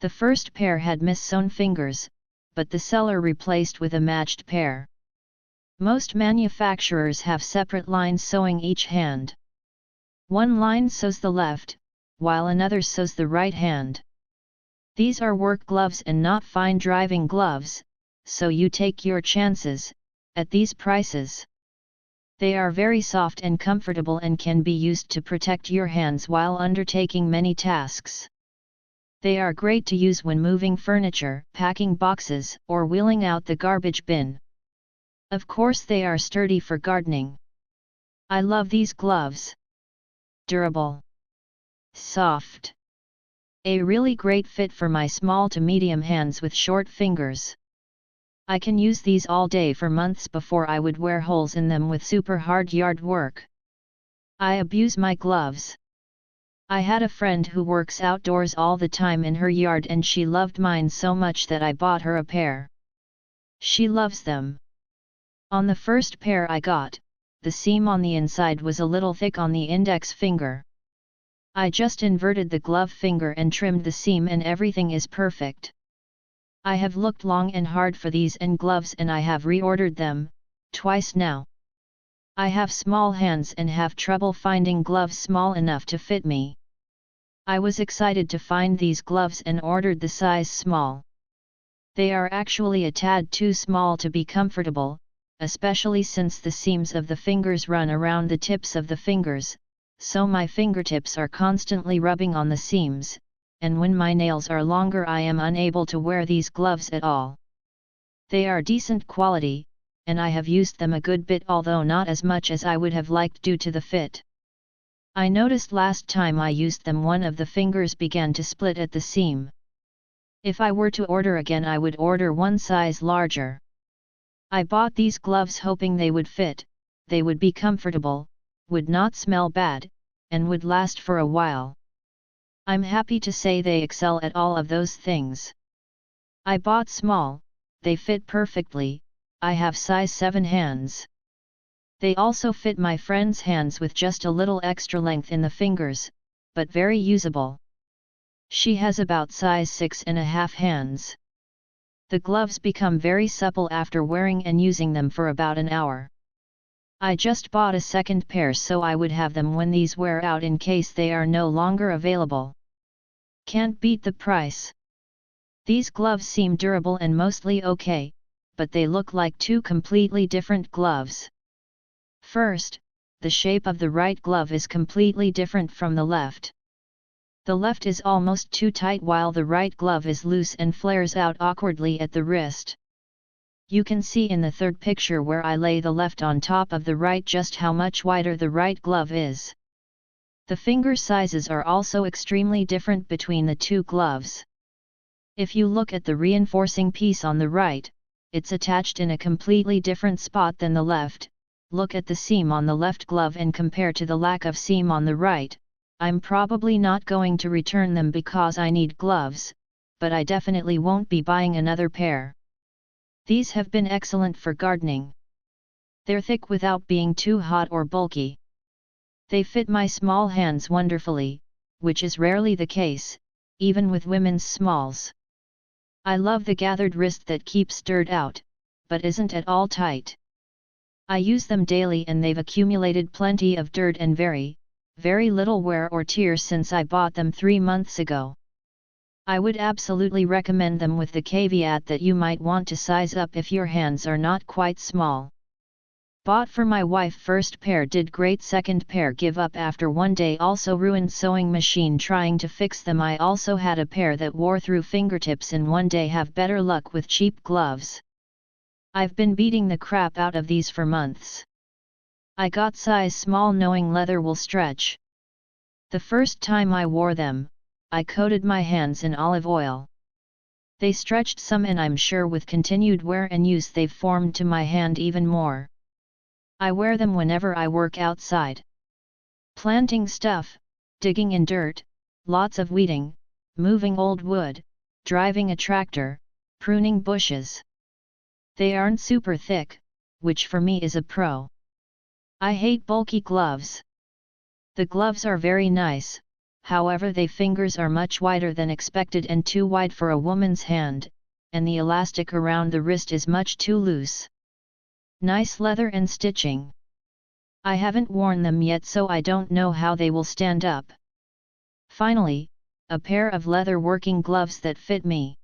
The first pair had mis-sewn fingers, but the seller replaced with a matched pair. Most manufacturers have separate lines sewing each hand. One line sews the left, while another sews the right hand. These are work gloves and not fine driving gloves, so you take your chances. At these prices, they are very soft and comfortable and can be used to protect your hands while undertaking many tasks. They are great to use when moving furniture, packing boxes, or wheeling out the garbage bin. Of course, they are sturdy for gardening. I love these gloves. Durable. Soft. A really great fit for my small to medium hands with short fingers. I can use these all day for months before I would wear holes in them with super hard yard work. I abuse my gloves. I had a friend who works outdoors all the time in her yard and she loved mine so much that I bought her a pair. She loves them. On the first pair I got, the seam on the inside was a little thick on the index finger. I just inverted the glove finger and trimmed the seam and everything is perfect. I have looked long and hard for these gloves and I have reordered them, twice now. I have small hands and have trouble finding gloves small enough to fit me. I was excited to find these gloves and ordered the size small. They are actually a tad too small to be comfortable, especially since the seams of the fingers run around the tips of the fingers, so my fingertips are constantly rubbing on the seams. And when my nails are longer I am unable to wear these gloves at all. They are decent quality, and I have used them a good bit although not as much as I would have liked due to the fit. I noticed last time I used them one of the fingers began to split at the seam. If I were to order again I would order one size larger. I bought these gloves hoping they would fit, they would be comfortable, would not smell bad, and would last for a while. I'm happy to say they excel at all of those things. I bought small, they fit perfectly, I have size 7 hands. They also fit my friend's hands with just a little extra length in the fingers, but very usable. She has about size 6.5 hands. The gloves become very supple after wearing and using them for about an hour. I just bought a second pair so I would have them when these wear out in case they are no longer available. Can't beat the price. These gloves seem durable and mostly okay, but they look like two completely different gloves. First, the shape of the right glove is completely different from the left. The left is almost too tight while the right glove is loose and flares out awkwardly at the wrist. You can see in the third picture where I lay the left on top of the right just how much wider the right glove is. The finger sizes are also extremely different between the two gloves. If you look at the reinforcing piece on the right, it's attached in a completely different spot than the left. Look at the seam on the left glove and compare to the lack of seam on the right. I'm probably not going to return them because I need gloves, but I definitely won't be buying another pair. These have been excellent for gardening. They're thick without being too hot or bulky. They fit my small hands wonderfully, which is rarely the case, even with women's smalls. I love the gathered wrist that keeps stirred out, but isn't at all tight. I use them daily and they've accumulated plenty of dirt and very little wear or tear since I bought them 3 months ago. I would absolutely recommend them with the caveat that you might want to size up if your hands are not quite small. Bought for my wife, first pair did great, second pair give up after one day, also ruined sewing machine trying to fix them. I also had a pair that wore through fingertips in one day. Have better luck with cheap gloves. I've been beating the crap out of these for months. I got size small knowing leather will stretch. The first time I wore them, I coated my hands in olive oil. They stretched some and I'm sure with continued wear and use they've formed to my hand even more. I wear them whenever I work outside. Planting stuff, digging in dirt, lots of weeding, moving old wood, driving a tractor, pruning bushes. They aren't super thick, which for me is a pro. I hate bulky gloves. The gloves are very nice, however they fingers are much wider than expected and too wide for a woman's hand, and the elastic around the wrist is much too loose. Nice leather and stitching. I haven't worn them yet so I don't know how they will stand up. Finally, a pair of leather working gloves that fit me.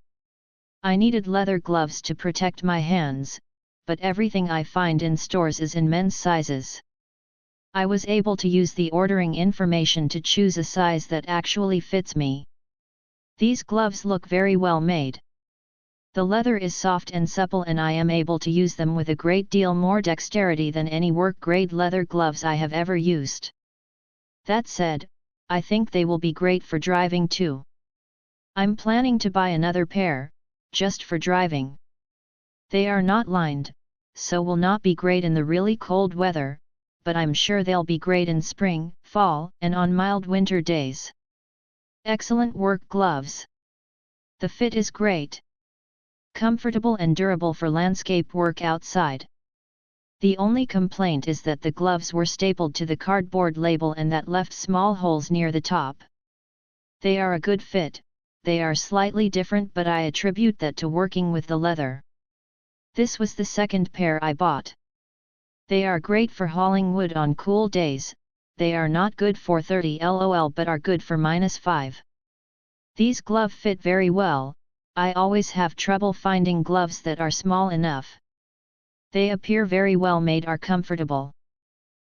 I needed leather gloves to protect my hands, but everything I find in stores is in men's sizes. I was able to use the ordering information to choose a size that actually fits me. These gloves look very well made. The leather is soft and supple and I am able to use them with a great deal more dexterity than any work-grade leather gloves I have ever used. That said, I think they will be great for driving too. I'm planning to buy another pair, just for driving. They are not lined, so will not be great in the really cold weather, but I'm sure they'll be great in spring, fall, and on mild winter days. Excellent work gloves. The fit is great. Comfortable and durable for landscape work outside. The only complaint is that the gloves were stapled to the cardboard label and that left small holes near the top. They are a good fit, they are slightly different but I attribute that to working with the leather. This was the second pair I bought. They are great for hauling wood on cool days, they are not good for 30 LOL but are good for -5. These gloves fit very well. I always have trouble finding gloves that are small enough. They appear very well made, are comfortable.